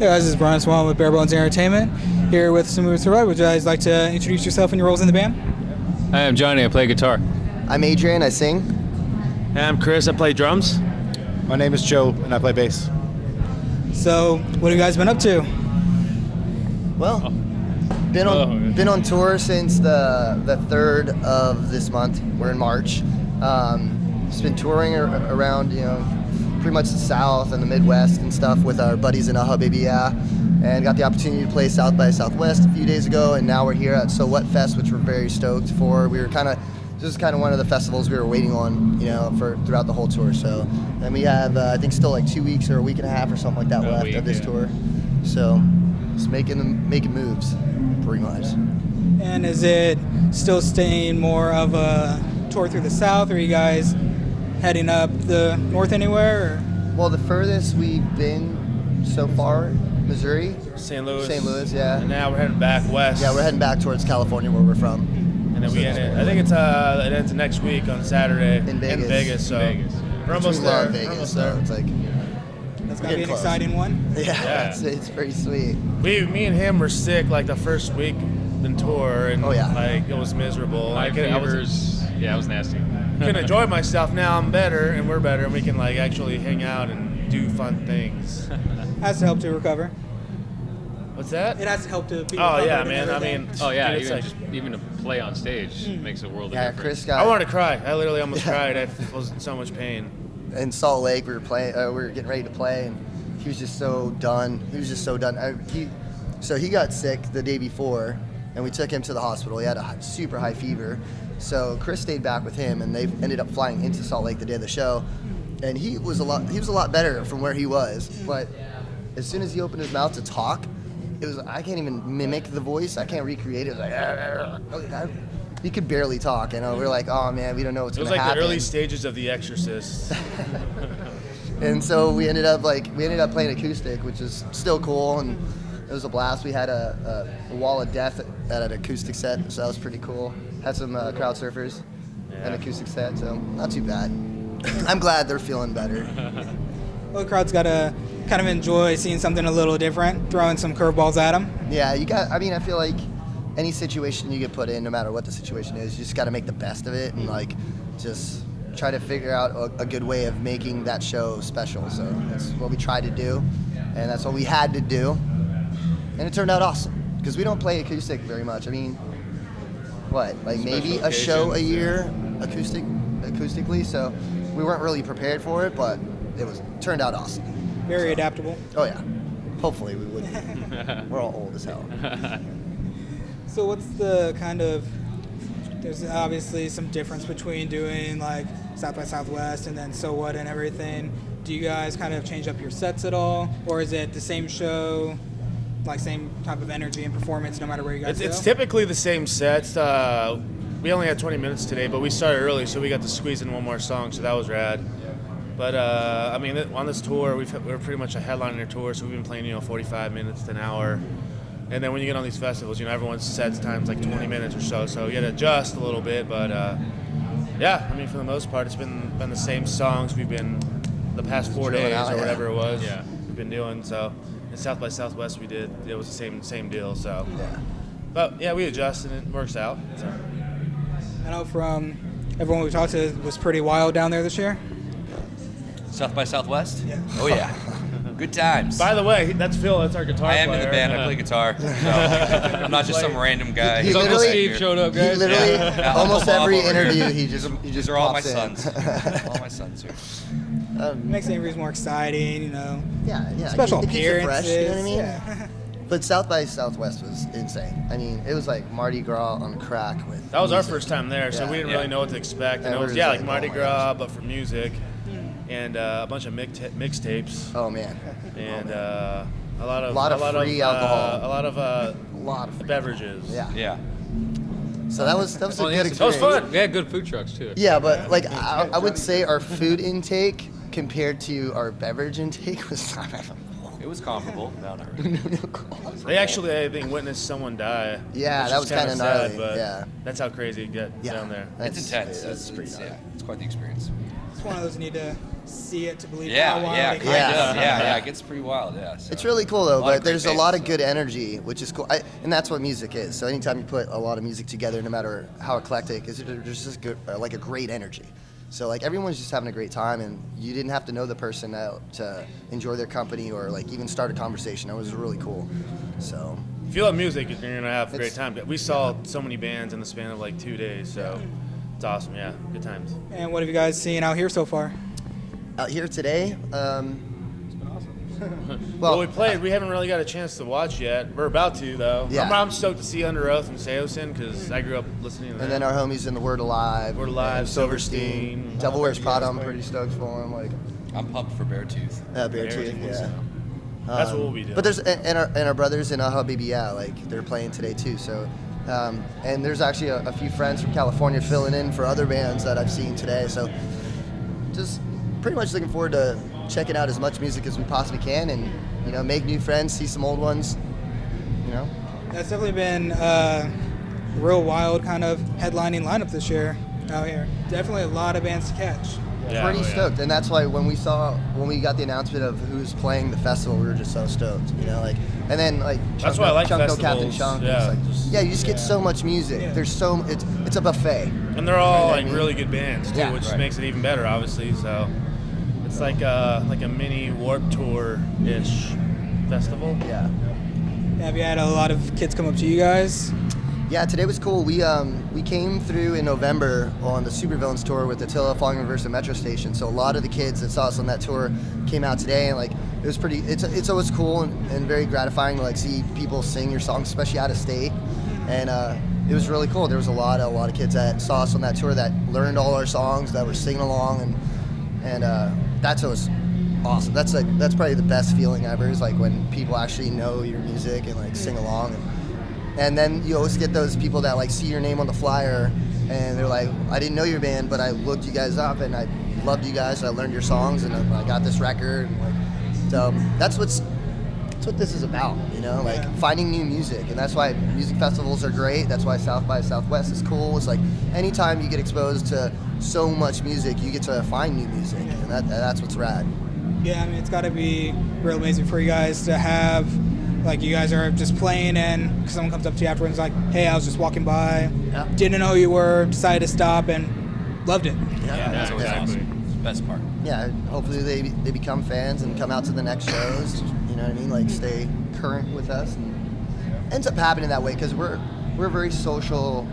Hey guys, this is Brian Swan with Bare Bones Entertainment, here with Smooth Survive. Would you guys like to introduce yourself and your roles in the band? Hi, I'm Johnny. I play guitar. I'm Adrian, I sing. Hey, I'm Chris. I play drums. My name is Joe, and I play bass. So, what have you guys been up to? Well, been on tour since the 3rd of this month. We're in March. Just been touring around, pretty much the South and the Midwest and stuff with our buddies in Aha Baby Yeah, and got the opportunity to play South by Southwest a few days ago, and now we're here at So What Fest, which we're very stoked for. This is kind of one of the festivals we were waiting on, for throughout the whole tour. So, and we have I think still like 2 weeks or a week and a half or something like that left of this tour. So, just making moves, pretty much. And is it still staying more of a tour through the South, or are you guys heading up the North anywhere? Or? Well, the furthest we've been so far, Missouri, St. Louis. St. Louis, yeah. And now we're heading back west. Yeah, we're heading back towards California, where we're from. And then we end it. I think it ends next week on Saturday In Vegas. So we're almost We love there. Vegas, so it's like, That's going to be an close. exciting one. Yeah. It's pretty sweet. Me and him were sick like the first week in tour, and Oh, yeah. like it was miserable. My I fevers, it was nasty. couldn't enjoy myself. Now I'm better, and we're better, and we can like actually hang out and do fun things. Has to help to recover. What's that? It has to help to be Oh recovered yeah, and man. I everything. mean, Oh yeah, dude, it's even like- to play on stage makes a world of Yeah, difference. Chris got I wanted to cry. I literally almost cried. I was in so much pain. in Salt Lake. We were getting ready to play, and he was just so done. He got sick the day before, and we took him to the hospital. He had a super high fever, so Chris stayed back with him, and they ended up flying into Salt Lake the day of the show. And he was a lot better from where he was, but as soon as he opened his mouth to talk, I can't even mimic the voice. I can't recreate it. It was like, he could barely talk, and we're like, oh man, we don't know what's It was gonna like happen. the early stages of The Exorcist. And so we ended up playing acoustic, which is still cool, and it was a blast. We had a wall of death at an acoustic set, so that was pretty cool. Had some crowd surfers, an acoustic set, so not too bad. I'm glad they're feeling better. Well, the crowd's got to kind of enjoy seeing something a little different, throwing some curveballs at them. Yeah, I feel like any situation you get put in, no matter what the situation is, you just got to make the best of it and like just try to figure out a good way of making that show special. So that's what we tried to do, and that's what we had to do, and it turned out awesome because we don't play acoustic very much. I mean, maybe a show a year acoustically, so we weren't really prepared for it, but turned out awesome. Very adaptable. Oh yeah, hopefully we would. We're all old as hell. So what's the kind of, there's obviously some difference between doing like South by Southwest and then So What and everything. Do you guys kind of change up your sets at all? Or is it the same show, like same type of energy and performance no matter where you guys It's go? typically the same sets. We only had 20 minutes today, but we started early, so we got to squeeze in one more song, so that was rad. But on this tour, we're pretty much a headliner tour, so we've been playing 45 minutes to an hour. And then when you get on these festivals, everyone's sets time's like 20 minutes or so, so you got to adjust a little bit. But for the most part, it's been the same songs we've been the past 4 days or whatever it was. Yeah. We've been doing. So in South by Southwest, it was the same deal. So, Yeah. but yeah, we adjust and it works out. So. I know from everyone we talked to, it was pretty wild down there this year. South by Southwest? Yeah. Oh yeah. Good times. By the way, that's Phil. That's our guitar I am player. in the band. I play guitar. So I'm not just some random guy. He Uncle literally- Steve showed up, He guys. literally, Yeah. almost Uncle Bob every over here. interview, he just These are all my pops in. sons. All my sons here. It makes the interviews more exciting, Yeah. special it keeps it fresh, appearances. you know what I mean? Yeah. But South by Southwest was insane. I mean, it was like Mardi Gras on crack with That was our music. first time there, so Yeah. we didn't Yeah. really know what to expect. And Yeah, it we was were just like like, Mardi oh my Gras, but for music, and a bunch of mixtapes, Oh man, and a lot of free alcohol. a lot of a lot of beverages. yeah. Yeah. So that was a good That was experience. fun. We had good food trucks too. Yeah, but like I would say our food intake compared to our beverage intake was not It was comparable. No, not really. They actually, I think, witnessed someone die. Yeah, which that is was kinda kinda sad, gnarly, but yeah. that's how crazy it gets down there. It's intense. That's pretty gnarly. Yeah, it's quite the experience. It's one of those you need to see it to believe Yeah, how wild yeah, it kind can Yeah. of. be. Yeah, it gets pretty wild. Yeah. So. It's really cool though, A lot of but great there's a bands, lot of so. good energy, which is cool, and that's what music is. So anytime you put a lot of music together, no matter how eclectic, there's just good, like a great energy. So like everyone's just having a great time, and you didn't have to know the person to enjoy their company or like even start a conversation. It was really cool. So If you love music, you're gonna have a great It's- time. We saw so many bands in the span of like 2 days, so it's awesome. Yeah, good times. And what have you guys seen out here so far? out here today, Well, we played. We haven't really got a chance to watch yet. We're about to though. Yeah. I'm stoked to see Under Oath and Seosin because I grew up listening to them. and then our homies in the Word Alive, Word Alive, and Silverstein. Devil Wears Prada. I'm pretty stoked for him. Like I'm pumped for Beartooth. Beartooth, yeah. That's what we'll be doing. But there's and our brothers in Aha Baby, yeah, like they're playing today too. So, and there's actually a few friends from California filling in for other bands that I've seen today. So, just pretty much looking forward to checking out as much music as we possibly can, and make new friends, see some old ones. That's definitely been a real wild kind of headlining lineup this year out here. Definitely a lot of bands to catch. Yeah, Pretty oh, yeah. stoked, and that's why when we got the announcement of who's playing the festival, we were just so stoked, and then like That's why I like Chunko, Captain festivals, Chunk, yeah, it's like, just- you just get so much music. Yeah. There's it's a buffet. And they're all Right, I like mean- really good bands too, Yeah. which Right. makes it even better, obviously. So it's like a mini Warped Tour ish festival. Yeah. Have you had a lot of kids come up to you guys? Yeah, today was cool. We came through in November on the Supervillains tour with Attila, Falling Reverse, and Metro Station. So a lot of the kids that saw us on that tour came out today, and like it was pretty. It's always cool and very gratifying to like see people sing your songs, especially out of state. And it was really cool. There was a lot of kids that saw us on that tour that learned all our songs, that were singing along, and that's always awesome. That's probably the best feeling ever. Is like when people actually know your music and like sing along. And then you always get those people that like see your name on the flyer and they're like, I didn't know your band, but I looked you guys up and I loved you guys. I learned your songs and I got this record. And like, so that's what this is about, like finding new music. And that's why music festivals are great. That's why South by Southwest is cool. It's like anytime you get exposed to so much music, you get to find new music, and that's what's rad. Yeah, I mean, it's got to be real amazing for you guys to have, like, you guys are just playing and someone comes up to you afterwards like, hey, I was just walking by, Yeah. didn't know who you were, decided to stop and loved it. Yeah, that's always exactly. awesome. It's the best part. Yeah, hopefully they become fans and come out to the next shows. You know what I mean? Like stay current with us, and ends up happening that way because we're a very social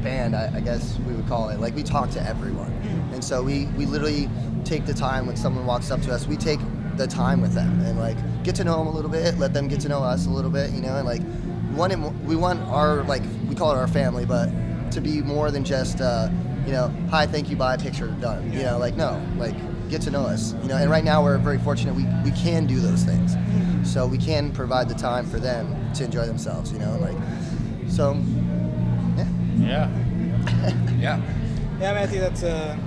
band, I guess we would call it. Like we talk to everyone, and so we literally take the time when someone walks up to us. We take the time with them and like get to know them a little bit, let them get to know us a little bit, and like we want our, like, we call it our family, but to be more than just hi, thank you, bye, picture, done. Like no, like get to know us. And right now we're very fortunate we can do those things, so we can provide the time for them to enjoy themselves. Like so, yeah. Yeah. Yeah. Yeah, I mean, I think that's a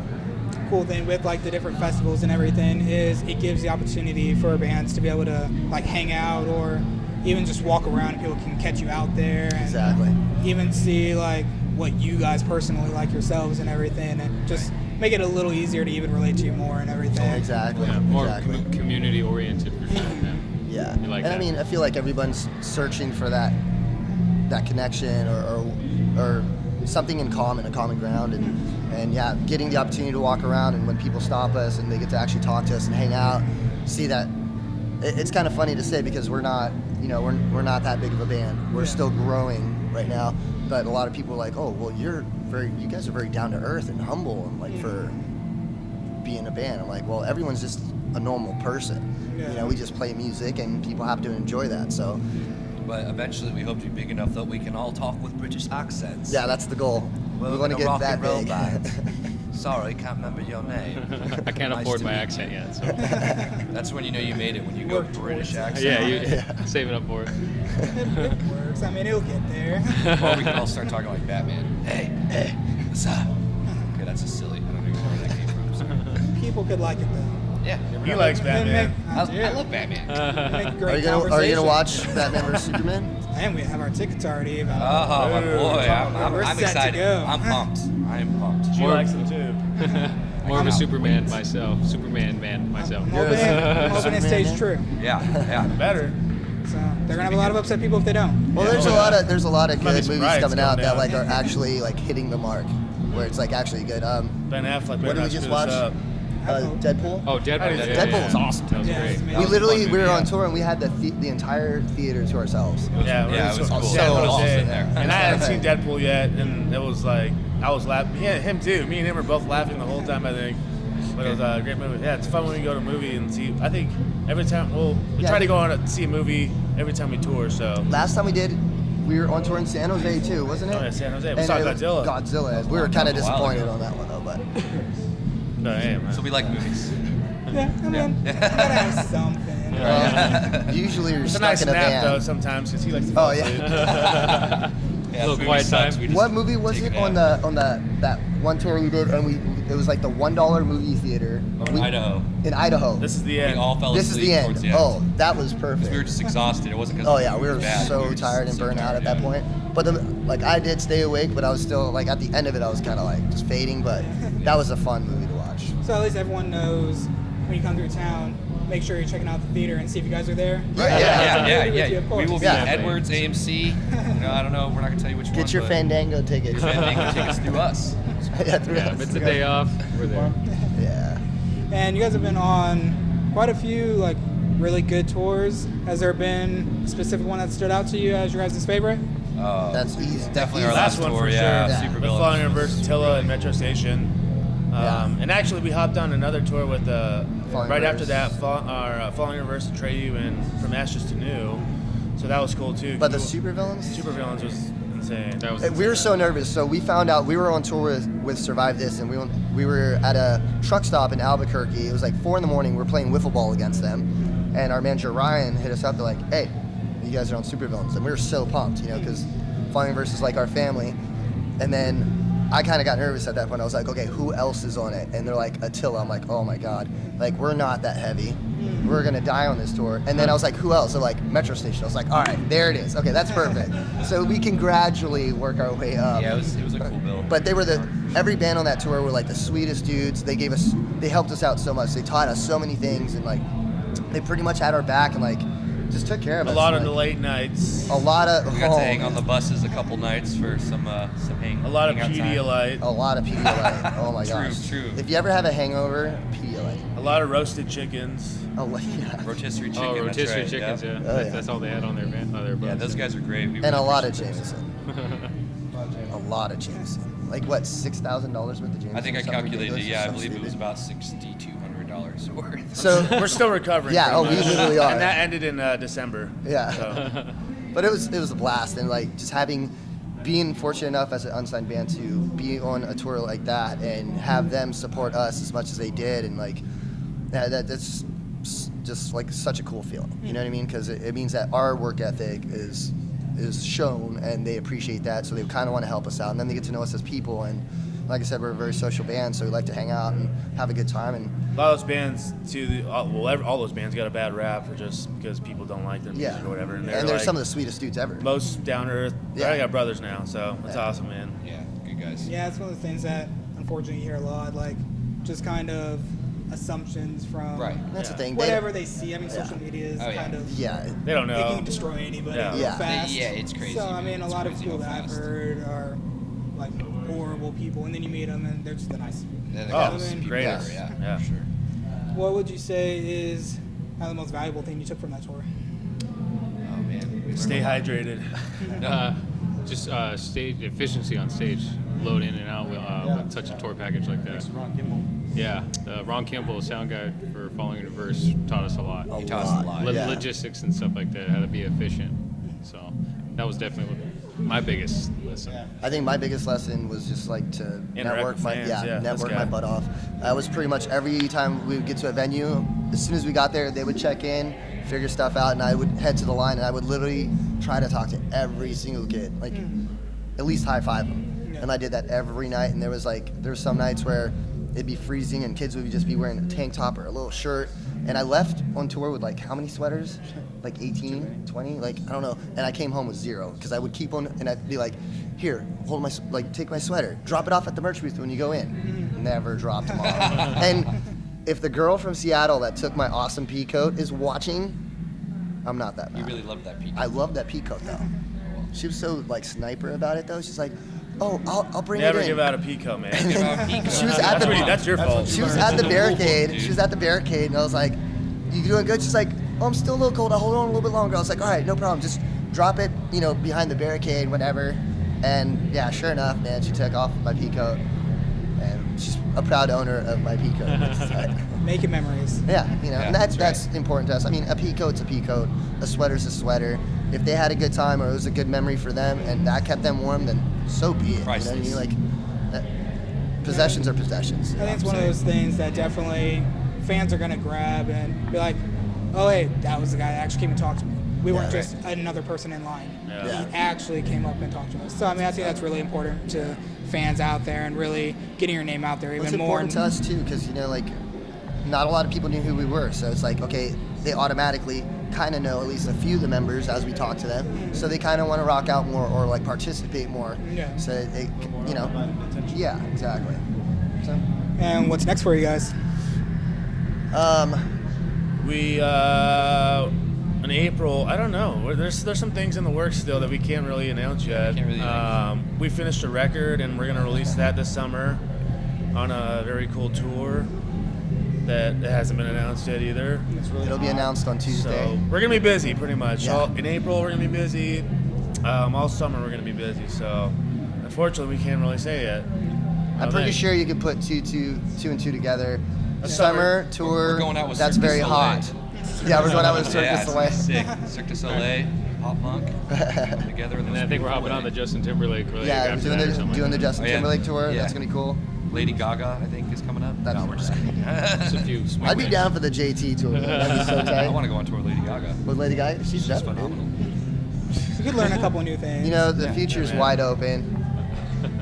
cool thing with like the different festivals and everything is it gives the opportunity for bands to be able to like hang out or even just walk around and people can catch you out there and Exactly. even see like what you guys personally like yourselves and everything and just make it a little easier to even relate to you more and everything. Exactly. Yeah, more exactly. community oriented for sure. Yeah. You like And I that? mean, I feel like everyone's searching for that connection or something in common, a common ground, and yeah, getting the opportunity to walk around and when people stop us and they get to actually talk to us and hang out, see that. It's kind of funny to say because we're not, we're not that big of a band. We're still growing right now, but a lot of people are like, oh, well, you guys are very down to earth and humble and like for being a band. I'm like, well, everyone's just a normal person. Yeah. We just play music and people have to enjoy that. So But eventually we hope to be big enough that we can all talk with British accents. yeah, that's the goal. We're We want to gonna get rock that and roll big. band. Sorry, can't remember your name. I can't Nice afford to my meet accent you. yet. So. That's when you know you made it, when you go Work British towards it. accent. Yeah, you saving up for it. It works. I mean, it'll get there. Or we can all start talking like Batman. Hey, what's up? Okay, that's a silly. I don't even know where that came from. So. People could like it though. Yeah, never He know. likes It'd Batman. make- I love Batman. make a Are great you gonna conversation. watch Batman vs Superman? And we have our tickets already. But Oh, my boy. We're I'm set to excited. go. I'm pumped. I am pumped. She More- likes them too. More of a Superman myself. Superman man myself. I'm hoping it stays man. true. Yeah. Better. So they're gonna have a lot of upset people if they don't. Well, Yeah. there's a lot of Might be good some movies riots coming out going that down. like are actually like hitting the mark, where it's like actually good. Ben Affleck. What better did we not just screw watch? this up. Deadpool. Oh, Deadpool. Deadpool was awesome. That was Yeah, great. it's amazing. We literally Fun we were movie, on yeah. tour and we had the entire theater to ourselves. Yeah, it was cool. So San Jose. awesome there. And I hadn't seen Deadpool yet, and it was like I was laughing. Yeah, him too. Me and him were both laughing the whole time. I think, but it was a great movie. Yeah, it's fun when we go to a movie and see. I think every time we Yeah. try to go on and see a movie every time we tour. So Last time we did, we were on tour in San Jose too, wasn't it? Oh, yeah, San Jose. We And saw it was Godzilla. Godzilla. We were kind of That was a while disappointed ago. on that one though, but no, hey, man. So we like movies. Yeah, I mean, you gotta have something. usually you're It's a stuck nice in a nap van. though sometimes because he likes to Oh fall yeah. asleep. Yeah, Little the quiet movie sucks, time. we just What movie was take it a on nap. that one tour we did and it was like the $1 movie theater Idaho. in Idaho. This is the We end. all fell This is asleep the end. towards the end. Oh, that was perfect. We were just exhausted. It wasn't because Oh yeah, we were so tired and burnt out at that point. But like I did stay awake, but I was still like at the end of it, I was kind of like just fading. But that was a fun movie to watch. So at least everyone knows when you come through town, make sure you're checking out the theater and see if you guys are there. Yeah. Of We will course. be Yeah. at Edwards, AMC. I don't know. We're not gonna tell you which one. Get your but Fandango tickets. Your Fandango tickets through us. Yeah, through Yeah, us. if it's a day off, we're there. Yeah. And you guys have been on quite a few like really good tours. Has there been a specific one that stood out to you as your guys' favorite? That's easy. Definitely our Last last one tour. for Yeah, sure. Yeah. Super With Villains. Falling Reverse, Attila, and Metro Station. Yeah. And actually, we hopped on another tour with Falling right after Reverse. that, Falling Reverse, Atreyu, and From Ashes to New. So that was cool too. But the Supervillains? Supervillains was insane. That was We were so nervous. So we found out we were on tour with Survive This, and we were at a truck stop in Albuquerque. It was like 4 a.m. We were playing wiffle ball against them, and our manager Ryan hit us up. They're like, "Hey, you guys are on Supervillains," and we were so pumped, because Falling Reverse is like our family. And then I kind of got nervous at that point. I was like, "Okay, who else is on it?" And they're like, "Attila." I'm like, "Oh my god, like we're not that heavy. We're gonna die on this tour." And then I was like, "Who else?" They're like, Metro Station. I was like, "All right, there it is. Okay, that's perfect." So we can gradually work our way up. Yeah, it was a cool bill. But they were every band on that tour were like the sweetest dudes. They helped us out so much. They taught us so many things, and like they pretty much had our back and like just took care of a us. lot of like, the late nights. a lot of We got to hang on the buses a couple nights for some hang. A lot of hangout time. Pedialyte. a lot of Pedialyte. Oh my True, gosh. true. If you ever have a hangover, Pedialyte. A lot of roasted chickens. Oh yeah. Rotisserie chicken. Oh, that's rotisserie right, chickens, yeah. Oh, yeah. That's all they had on their van, on their Yeah, bus. those guys are great. We And a really lot of appreciate those. Jameson. A lot of Jameson. Like what, $6,000 worth of Jameson? I think I or something calculated. ridiculous? Yeah, I So believe it was stupid. about $6,200 worth. So We're still recovering. Yeah, from oh, we that. literally are. And that ended in December. Yeah. So. But it was a blast, and like just being fortunate enough as an unsigned band to be on a tour like that and have them support us as much as they did, and like that's just like such a cool feeling. You know what I mean? Because it means that our work ethic is shown, and they appreciate that, so they kind of want to help us out, and then they get to know us as people. And like I said, we're a very social band, so we like to hang out and have a good time. And A lot of those bands, too, all those bands got a bad rap for just because people don't like their music yeah, or whatever. and they're they're like some of the sweetest dudes ever. most down to earth. Yeah. I got brothers now, so it's Yeah. awesome, man. Yeah, good guys. Yeah, it's one of the things that unfortunately you hear a lot, like just kind of assumptions from Right. That's Yeah. the thing. whatever they see. I mean, Yeah. social media is Oh, yeah. kind of Yeah. They don't it know. can destroy anybody Yeah. real Yeah. fast. Yeah, it's crazy, So I man. mean, a It's lot of crazy people how that I've fast. heard are like horrible people, and then you meet them and they're just the nice. They're the Oh, best people great. ever, yeah, Yeah. for sure. What would you say is the most valuable thing you took from that tour? Oh man, we Stay learned a lot. Uh, just stage efficiency on stage, load in and out with such a tour package like that. Yeah, Ron Kimball, sound guy for Falling Reverse, taught us a lot. He taught us a lot. Yeah. Logistics and stuff like that, how to be efficient. So that was definitely my biggest lesson. I think my biggest lesson was just like to network with my fans, yeah, this network guy. my butt off. That was pretty much every time we would get to a venue. As soon as we got there, they would check in, figure stuff out, and I would head to the line and I would literally try to talk to every single kid, like at least high five them. Yeah. And I did that every night. And there was some nights where it'd be freezing and kids would just be wearing a tank top or a little shirt. And I left on tour with like how many sweaters? Like 18, 20, like I don't know. And I came home with 0 because I would keep on and I'd be like, here, take my sweater, drop it off at the merch booth when you go in. And never drop tomorrow. And if the girl from Seattle that took my awesome pea coat is watching, I'm not that bad. You really loved that peak. I love that pea coat though. She was so like sniper about it though. She's like, oh, I'll bring Never it in. give out a Pico, man. Give out peak. She was at the That's your fault. She was at the barricade. She was at the barricade, and I was like, "You doing good?" She's like, "Oh, I'm still a little cold. I'll hold on a little bit longer." I was like, "All right, no problem. Just drop it, behind the barricade, whatever." And yeah, sure enough, man, she took off my pea coat, and she's a proud owner of my pea coat. Making memories. Yeah, and that's that's right. important to us. I mean, a pea coat's a pea coat. A sweater's a sweater. If they had a good time or it was a good memory for them, and that kept them warm, then so be it. Priceless. You know what I mean? Like, possessions are possessions. I think it's one of those things that definitely fans are gonna grab and be like, "Oh, hey, that was the guy that actually came and talked to me. We weren't Yeah. just another person in line. Yeah. He actually came up and talked to us." So I mean, I think that's really important to fans out there and really getting your name out there even It's more. important to us too, because not a lot of people knew who we were. So it's like, okay, they automatically kind of know at least a few of the members as we talk to them. So they kind of want to rock out more or like participate more. Yeah. So yeah, exactly. So, And what's next for you guys? We in April, I don't know. There's some things in the works still that we can't really announce yet. Can't really We finished a record and we're gonna release that this summer on a very cool tour that hasn't been announced yet either. it'll be announced on Tuesday. So we're gonna be busy pretty much. Yeah. In April we're gonna be busy. All summer we're gonna be busy. So unfortunately we can't really say yet. I'm pretty sure you could put two and two together. A Summer tour. We're going out with that's Cirque du very Soleil. hot. Yeah, we're going out with Cirque Yeah, du it's Soleil. sick. Cirque du Soleil, pop punk, together. And then I think we're hopping on the Justin Timberlake really Yeah, we're after doing that or the something doing the like Justin Oh, yeah. Timberlake tour. Yeah. That's gonna be cool. Lady Gaga, I think, is coming up. That's No, we're just kidding. that. Just a few small I'd be wins. down for the JT tour. That'd be so tight. I want to go on tour with Lady Gaga. With Lady Gaga, she's She's definitely. phenomenal. You could learn a couple new things. The future's man. wide open.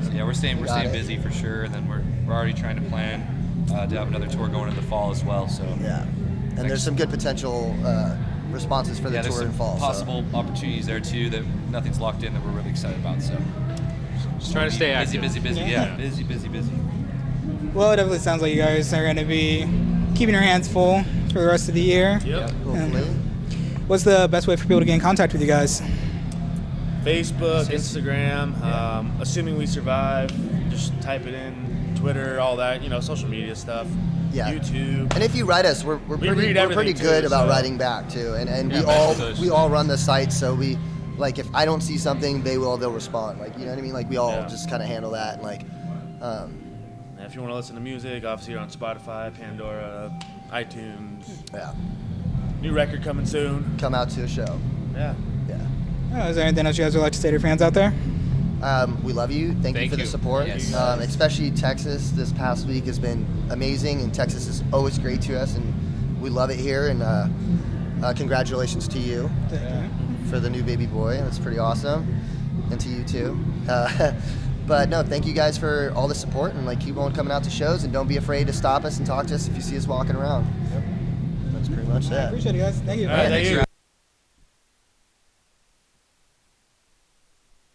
So, yeah, we're staying Got it. busy for sure, and then we're already trying to plan to have another tour going in the fall as well. So Yeah, and there's some good potential responses for the yeah, there's tour some in fall. possible opportunities there too that nothing's locked in that we're really excited about. So Just trying to stay busy, active. busy. Yeah. Yeah, busy. Well, it definitely sounds like you guys are going to be keeping your hands full for the rest of the year. Yep. So, hopefully. What's the best way for people to get in contact with you guys? Facebook, Instagram, assuming we survive, just type it in, Twitter, all that, social media stuff. Yeah. YouTube. And if you write us, we're We pretty, read we're pretty everything, good too, about so- writing back too, and Yeah, we most all run the site, so we like if I don't see something, they'll respond. Like you know what I mean? Like we all Yeah. just kind of handle that, and like And if you want to listen to music, obviously you're on Spotify, Pandora, iTunes. yeah, New record coming soon. come out to a show. Yeah. Yeah. Oh, is there anything else you guys would like to say to your fans out there? We love you. Thank you Thank for the you. support. Yes. Especially Texas this past week has been amazing, and Texas is always great to us, and we love it here. And congratulations to you for the new baby boy. That's pretty awesome, and to you too. But no, thank you guys for all the support, and like keep on coming out to shows, and don't be afraid to stop us and talk to us if you see us walking around. That's pretty much I that. appreciate it, guys. Thank you. All right, thank you.